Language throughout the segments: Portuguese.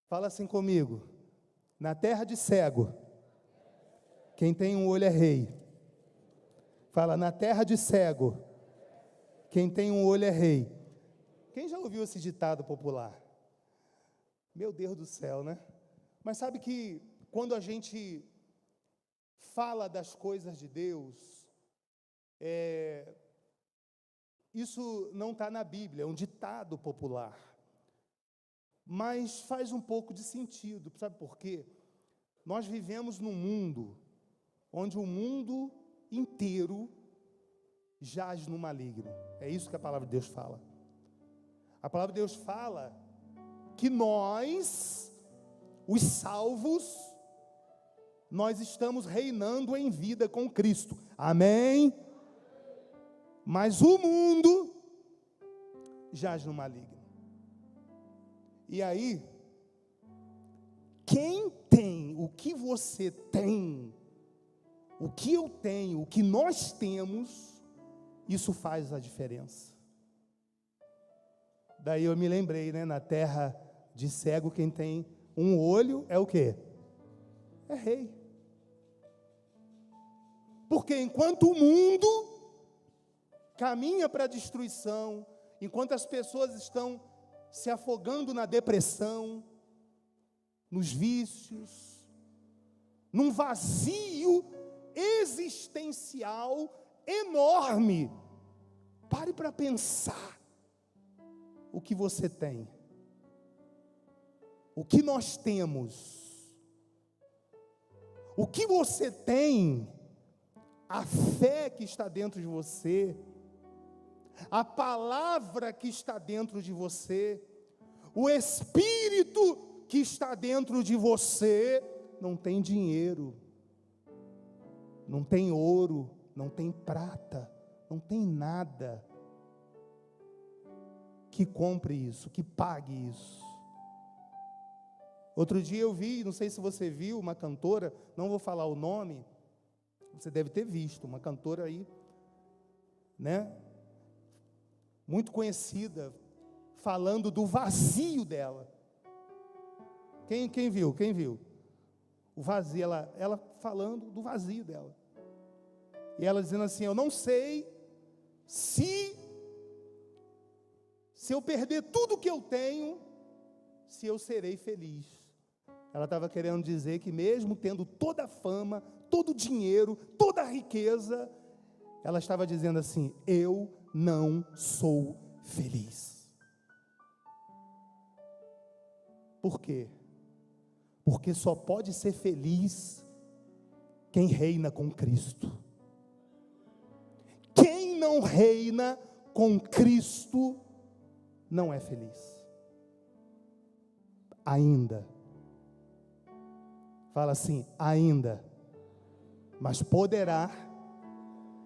Fala assim comigo. Na terra de cego, quem tem um olho é rei. Fala, na terra de cego, quem tem um olho é rei. Quem já ouviu esse ditado popular? Meu Deus do céu, né? Mas sabe que quando a gente fala das coisas de Deus, isso não está na Bíblia, é um ditado popular. Mas faz um pouco de sentido, sabe por quê? Nós vivemos num mundo onde o mundo inteiro jaz no maligno. É isso que a palavra de Deus fala. A palavra de Deus fala que nós, os salvos, nós estamos reinando em vida com Cristo. Amém? Mas o mundo jaz no maligno. E aí, quem tem o que você tem, o que eu tenho, o que nós temos, isso faz a diferença. Daí eu me lembrei, né, na terra de cego, quem tem um olho é o quê? É rei. Porque enquanto o mundo caminha para a destruição, enquanto as pessoas estão se afogando na depressão, nos vícios, num vazio existencial enorme, pare para pensar o que você tem, o que nós temos, o que você tem, a fé que está dentro de você, a palavra que está dentro de você, o Espírito que está dentro de você. Não tem dinheiro, não tem ouro, não tem prata, não tem nada que compre isso, que pague isso. Outro dia eu vi, não sei se você viu, uma cantora, não vou falar o nome, você deve ter visto, uma cantora aí, né, muito conhecida, falando do vazio dela. Quem viu? Quem viu? O vazio, ela falando do vazio dela. E ela dizendo assim, eu não sei se eu perder tudo que eu tenho, se eu serei feliz. Ela estava querendo dizer que mesmo tendo toda a fama, todo o dinheiro, toda a riqueza, ela estava dizendo assim, eu não sou feliz. Por quê? Porque só pode ser feliz quem reina com Cristo. Quem não reina com Cristo não é feliz. Ainda. Fala assim, ainda. Mas poderá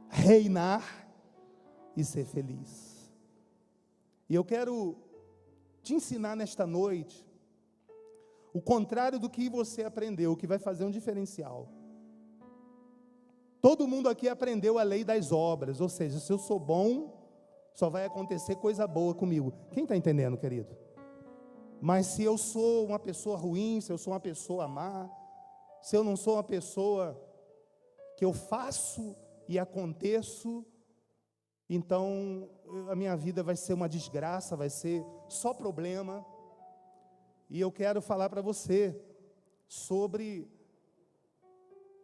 reinar e ser feliz. E eu quero te ensinar nesta noite o contrário do que você aprendeu, o que vai fazer um diferencial. Todo mundo aqui aprendeu a lei das obras, ou seja, se eu sou bom, só vai acontecer coisa boa comigo. Quem está entendendo, querido? Mas se eu sou uma pessoa ruim, se eu sou uma pessoa má, se eu não sou uma pessoa que eu faço e aconteço, então a minha vida vai ser uma desgraça, vai ser só problema. E eu quero falar para você sobre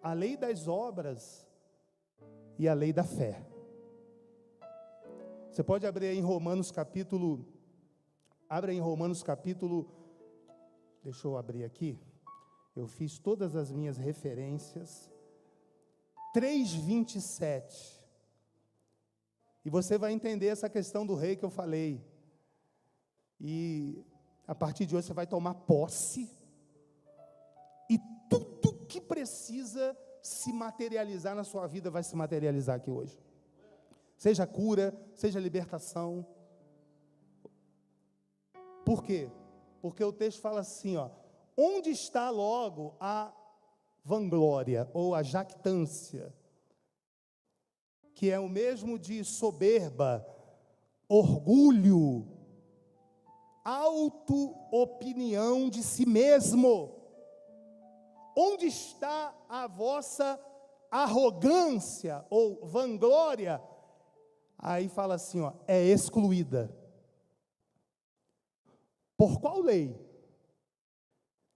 a lei das obras e a lei da fé. Você pode abrir aí em Romanos capítulo, deixa eu abrir aqui, eu fiz todas as minhas referências, 3:27, e você vai entender essa questão do rei que eu falei, e a partir de hoje você vai tomar posse, e tudo que precisa se materializar na sua vida vai se materializar aqui hoje. Seja cura, seja libertação. Por quê? Porque o texto fala assim, ó, onde está logo a vanglória ou a jactância, que é o mesmo de soberba, orgulho, auto-opinião de si mesmo. Onde está a vossa arrogância ou vanglória? Aí fala assim, ó, é excluída. Por qual lei?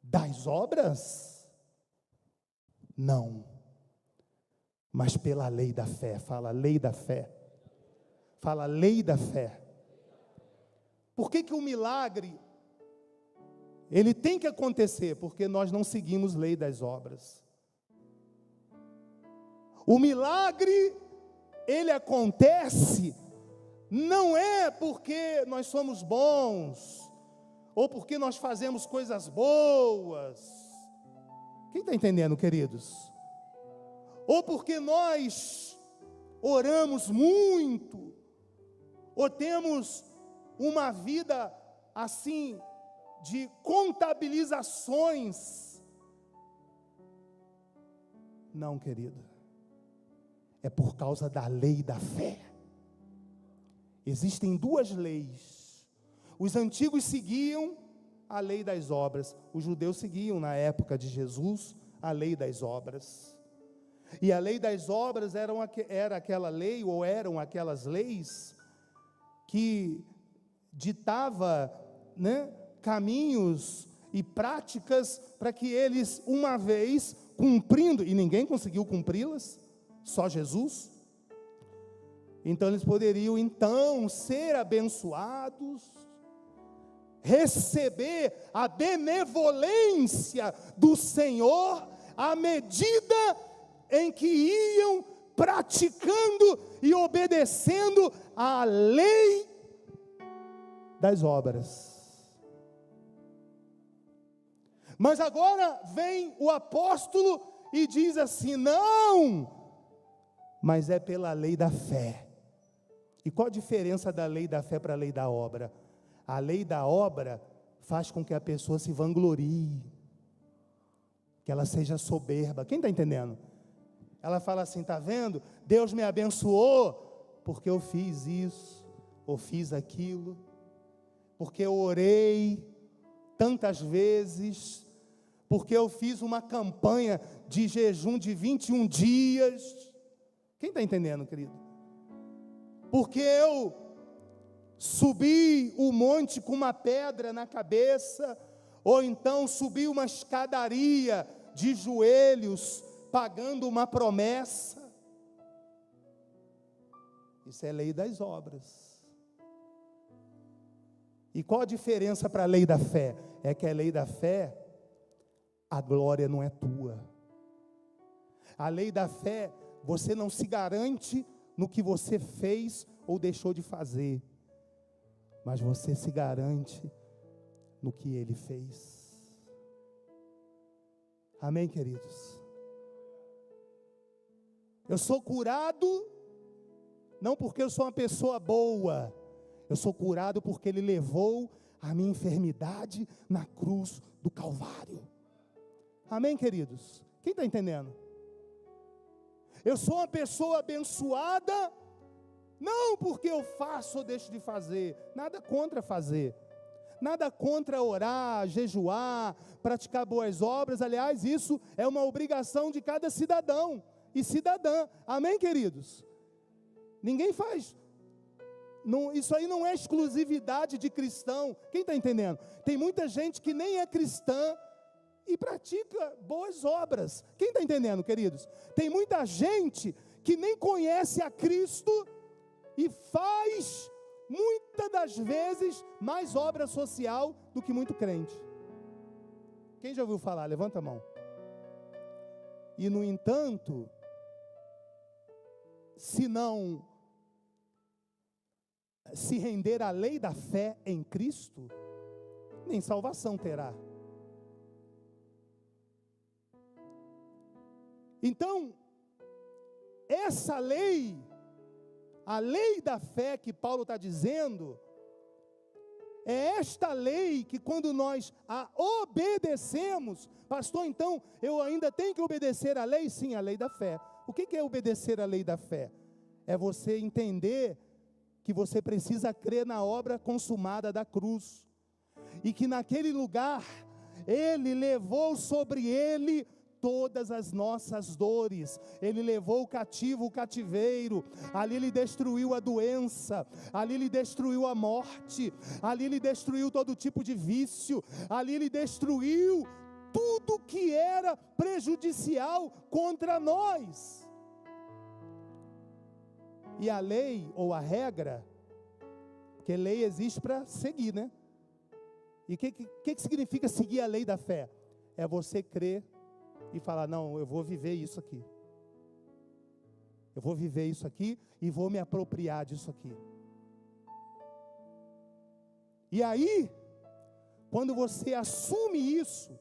Das obras? Não. Mas pela lei da fé. Fala lei da fé. Fala lei da fé. Por que o milagre, ele tem que acontecer? Porque nós não seguimos lei das obras. O milagre, ele acontece, não é porque nós somos bons, ou porque nós fazemos coisas boas. Quem está entendendo, queridos? Ou porque nós oramos muito, ou temos uma vida assim, de contabilizações. Não, querido. É por causa da lei da fé. Existem duas leis. Os antigos seguiam a lei das obras. Os judeus seguiam, na época de Jesus, a lei das obras. E a lei das obras era aquela lei, ou eram aquelas leis, que ditava, caminhos e práticas para que eles, uma vez cumprindo, e ninguém conseguiu cumpri-las, só Jesus, então eles poderiam então ser abençoados, receber a benevolência do Senhor, à medida em que iam praticando e obedecendo a lei das obras. Mas agora vem o apóstolo e diz assim: não, mas é pela lei da fé. E qual a diferença da lei da fé para a lei da obra? A lei da obra faz com que a pessoa se vanglorie, que ela seja soberba. Quem está entendendo? Ela fala assim: está vendo? Deus me abençoou porque eu fiz isso, ou fiz aquilo, porque eu orei tantas vezes, porque eu fiz uma campanha de jejum de 21 dias. Quem está entendendo, querido? Porque eu subi o monte com uma pedra na cabeça, ou então subi uma escadaria de joelhos, pagando uma promessa. Isso é lei das obras. E qual a diferença para a lei da fé? É que a lei da fé, a glória não é tua. A lei da fé, você não se garante no que você fez ou deixou de fazer, mas você se garante no que Ele fez. Amém, queridos? Eu sou curado, não porque eu sou uma pessoa boa, eu sou curado porque Ele levou a minha enfermidade na cruz do Calvário. Amém, queridos? Quem está entendendo? Eu sou uma pessoa abençoada, não porque eu faço ou deixo de fazer, nada contra fazer, nada contra orar, jejuar, praticar boas obras. Aliás, isso é uma obrigação de cada cidadão e cidadã. Amém, queridos? Ninguém faz. Não, isso aí não é exclusividade de cristão. Quem está entendendo? Tem muita gente que nem é cristã e pratica boas obras. Quem está entendendo, queridos? Tem muita gente que nem conhece a Cristo e faz, muitas das vezes, mais obra social do que muito crente. Quem já ouviu falar? Levanta a mão. E, no entanto, se não se render à lei da fé em Cristo, nem salvação terá. Então, essa lei, a lei da fé que Paulo está dizendo, é esta lei que, quando nós a obedecemos, pastor, então eu ainda tenho que obedecer a lei? Sim, a lei da fé. O que é obedecer a lei da fé? É você entender que você precisa crer na obra consumada da cruz. e que naquele lugar Ele levou sobre Ele todas as nossas dores. Ele levou o cativo, o cativeiro. Ali Ele destruiu a doença, ali Ele destruiu a morte, ali Ele destruiu todo tipo de vício, ali Ele destruiu tudo que era prejudicial contra nós. E a lei, ou a regra, porque lei existe para seguir, né? E o que significa seguir a lei da fé? É você crer e falar, não, eu vou viver isso aqui. Eu vou viver isso aqui e vou me apropriar disso aqui. E aí, quando você assume isso,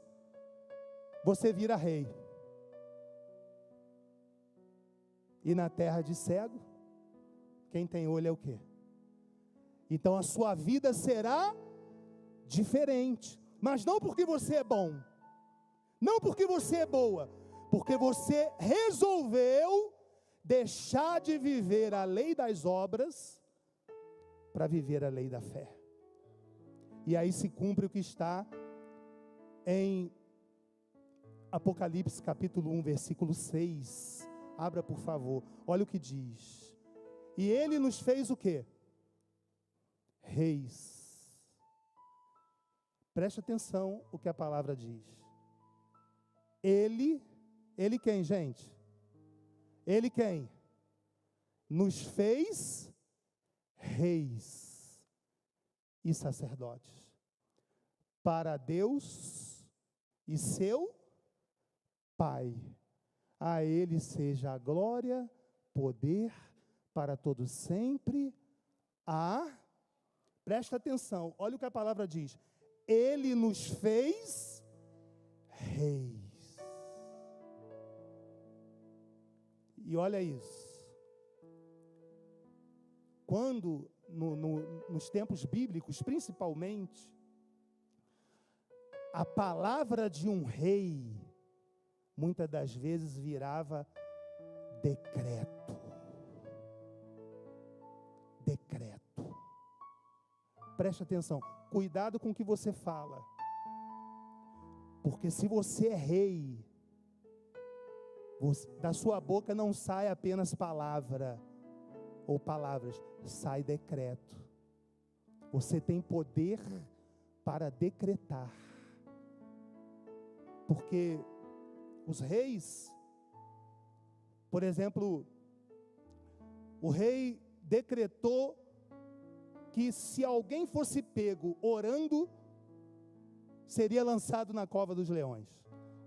você vira rei. E na terra de cego, quem tem olho é o quê? Então a sua vida será diferente. Mas não porque você é bom, não porque você é boa, porque você resolveu deixar de viver a lei das obras para viver a lei da fé. E aí se cumpre o que está em Apocalipse capítulo 1, versículo 6. Abra, por favor. Olha o que diz. E Ele nos fez o quê? Reis. Preste atenção o que a palavra diz. Ele quem, gente? Ele quem? Nos fez reis e sacerdotes para Deus e seu Pai. A Ele seja a glória, poder para todos sempre. Presta atenção, olha o que a palavra diz. Ele nos fez reis. E olha isso. Quando, nos tempos bíblicos, principalmente, a palavra de um rei, muitas das vezes virava decreto. Decreto. Preste atenção, cuidado com o que você fala. Porque se você é rei, da sua boca não sai apenas palavra ou palavras, sai decreto. Você tem poder para decretar. Porque os reis, por exemplo, o rei decretou que se alguém fosse pego orando, seria lançado na cova dos leões.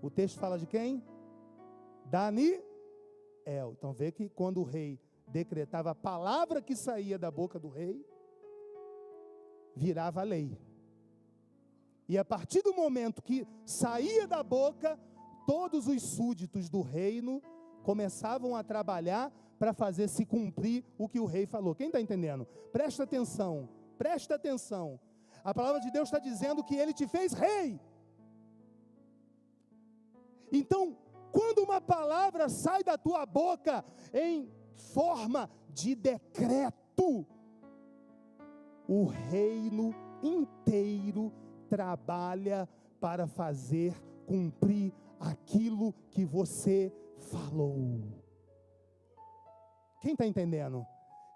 O texto fala de quem? Daniel. Então vê que quando o rei decretava a palavra que saía da boca do rei, virava lei. E a partir do momento que saía da boca, todos os súditos do reino começavam a trabalhar para fazer se cumprir o que o rei falou. Quem está entendendo? Presta atenção, presta atenção. A palavra de Deus está dizendo que Ele te fez rei. Então, quando uma palavra sai da tua boca em forma de decreto, o reino inteiro trabalha para fazer cumprir aquilo que você falou. Quem está entendendo?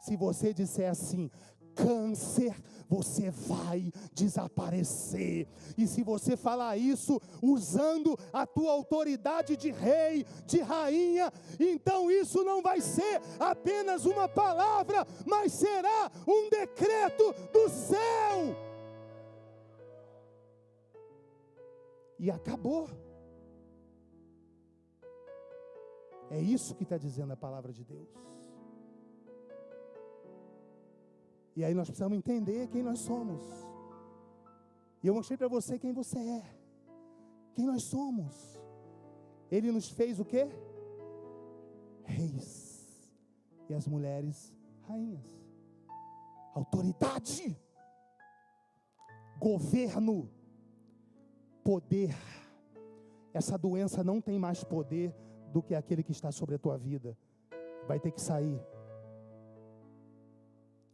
Se você disser assim, câncer, você vai desaparecer. E se você falar isso usando a tua autoridade de rei, de rainha, então isso não vai ser apenas uma palavra, mas será um decreto do céu. E acabou. É isso que está dizendo a palavra de Deus. E aí nós precisamos entender quem nós somos. E eu mostrei para você quem você é. Quem nós somos. Ele nos fez o quê? Reis. E as mulheres, rainhas. Autoridade. Governo. Poder. Essa doença não tem mais poder do que aquele que está sobre a tua vida. Vai ter que sair.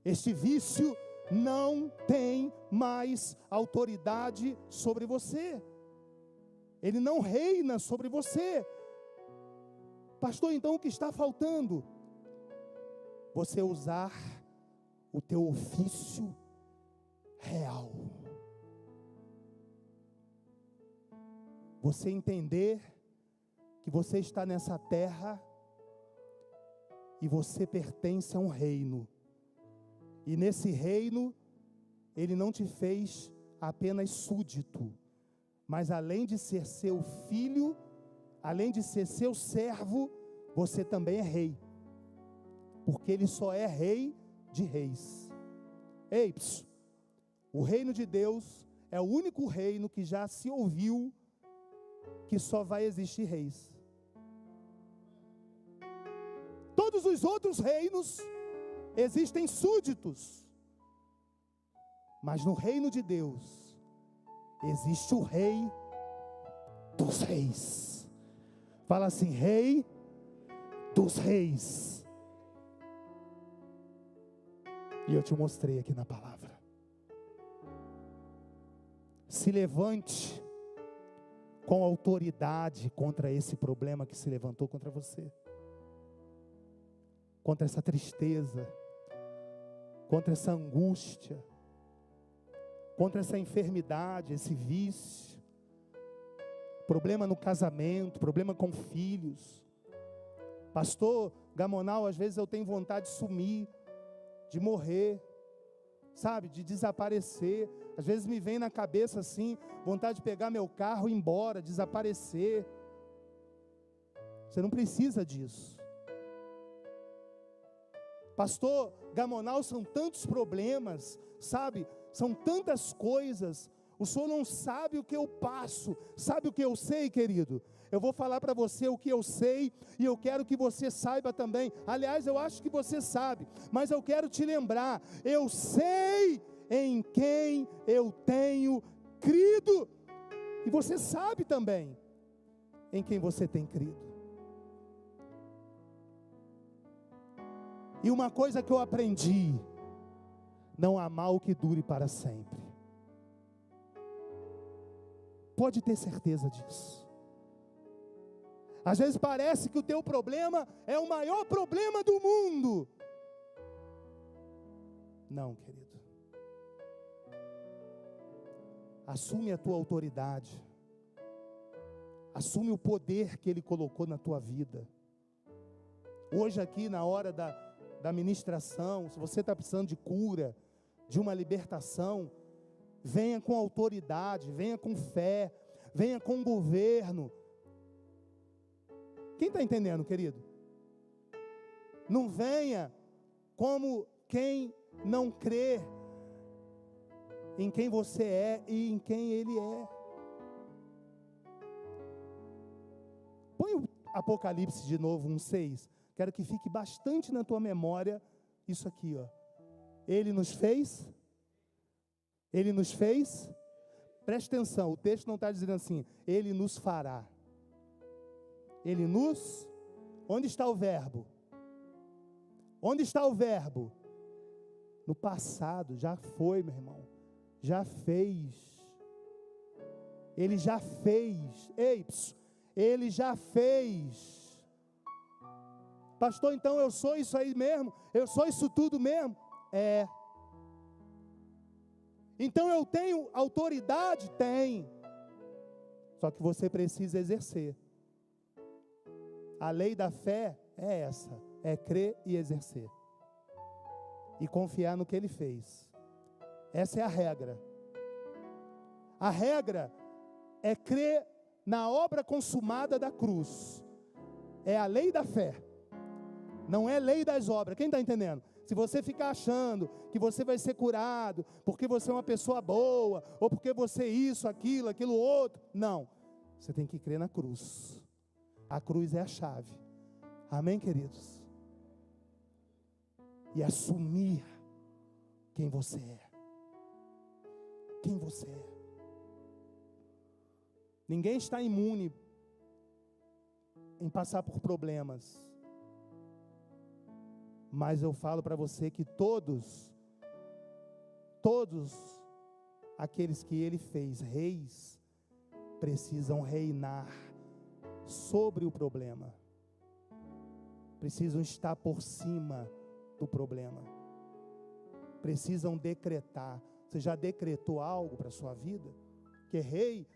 Este vício não tem mais autoridade sobre você. Ele não reina sobre você. Pastor, então o que está faltando? Você usar o teu ofício real. Você entender que você está nessa terra e você pertence a um reino. E nesse reino, Ele não te fez apenas súdito, mas além de ser seu filho, além de ser seu servo, você também é rei. Porque Ele só é rei de reis. Ei, o reino de Deus é o único reino que já se ouviu que só vai existir reis. Todos os outros reinos existem súditos, mas no reino de Deus existe o rei dos reis. Fala assim: rei dos reis. E eu te mostrei aqui na palavra. Se levante com autoridade contra esse problema que se levantou contra você, contra essa tristeza, contra essa angústia, contra essa enfermidade, esse vício, problema no casamento, problema com filhos. Pastor Gamonal, às vezes eu tenho vontade de sumir, de morrer, sabe, de desaparecer. Às vezes me vem na cabeça assim, vontade de pegar meu carro e ir embora, desaparecer. Você não precisa disso. Pastor Gamonal, são tantos problemas, sabe? São tantas coisas. O senhor não sabe o que eu passo. Sabe o que eu sei, querido? Eu vou falar para você o que eu sei e eu quero que você saiba também. Aliás, eu acho que você sabe, mas eu quero te lembrar. Eu sei em quem eu tenho crido. E você sabe também em quem você tem crido. E uma coisa que eu aprendi: não há mal que dure para sempre. Pode ter certeza disso. Às vezes parece que o teu problema é o maior problema do mundo. Não, querido. Assume a tua autoridade. Assume o poder que Ele colocou na tua vida. Hoje aqui na hora da ministração, se você está precisando de cura, de uma libertação, venha com autoridade, venha com fé, venha com governo. Quem está entendendo, querido? Não venha como quem não crê em quem você é e em quem Ele é. Põe o Apocalipse de novo, 1:6. Quero que fique bastante na tua memória isso aqui, ó. Ele nos fez. Preste atenção, o texto não está dizendo assim, Ele nos fará. Ele nos... Onde está o verbo? Onde está o verbo? No passado, já foi, meu irmão. Já fez. Ele já fez. Ei, Ele já fez. Pastor, então eu sou isso aí mesmo? Eu sou isso tudo mesmo? É. Então eu tenho autoridade? Tem. Só que você precisa exercer. A lei da fé é essa. É crer e exercer. E confiar no que Ele fez. Essa é a regra. A regra é crer na obra consumada da cruz. É a lei da fé. Não é lei das obras. Quem está entendendo? Se você ficar achando que você vai ser curado porque você é uma pessoa boa, ou porque você é isso, aquilo outro, não. Você tem que crer na cruz. A cruz é a chave. Amém, queridos? E assumir quem você é. Quem você é. Ninguém está imune em passar por problemas. Mas eu falo para você que todos Todos aqueles que ele fez reis precisam reinar sobre o problema, precisam estar por cima do problema, precisam decretar. Você já decretou algo para a sua vida? Porque rei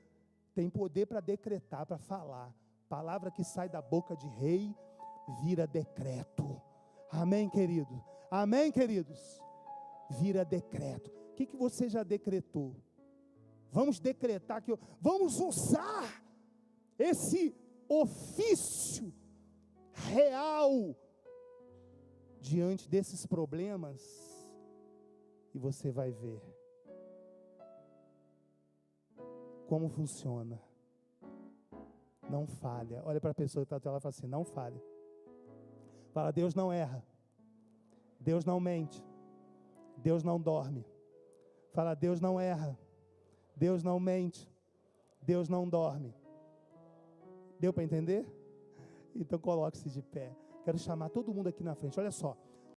tem poder para decretar, para falar. Palavra que sai da boca de rei vira decreto. Amém, querido? Amém, queridos? Vira decreto. O que você já decretou? Vamos decretar que vamos usar esse ofício real diante desses problemas, e você vai ver como funciona. Não falha. Olha para a pessoa que está até lá e fala assim: não falha. Fala: Deus não erra, Deus não mente, Deus não dorme. Fala: Deus não erra, Deus não mente, Deus não dorme. Deu para entender? Então coloque-se de pé. Quero chamar todo mundo aqui na frente. Olha só,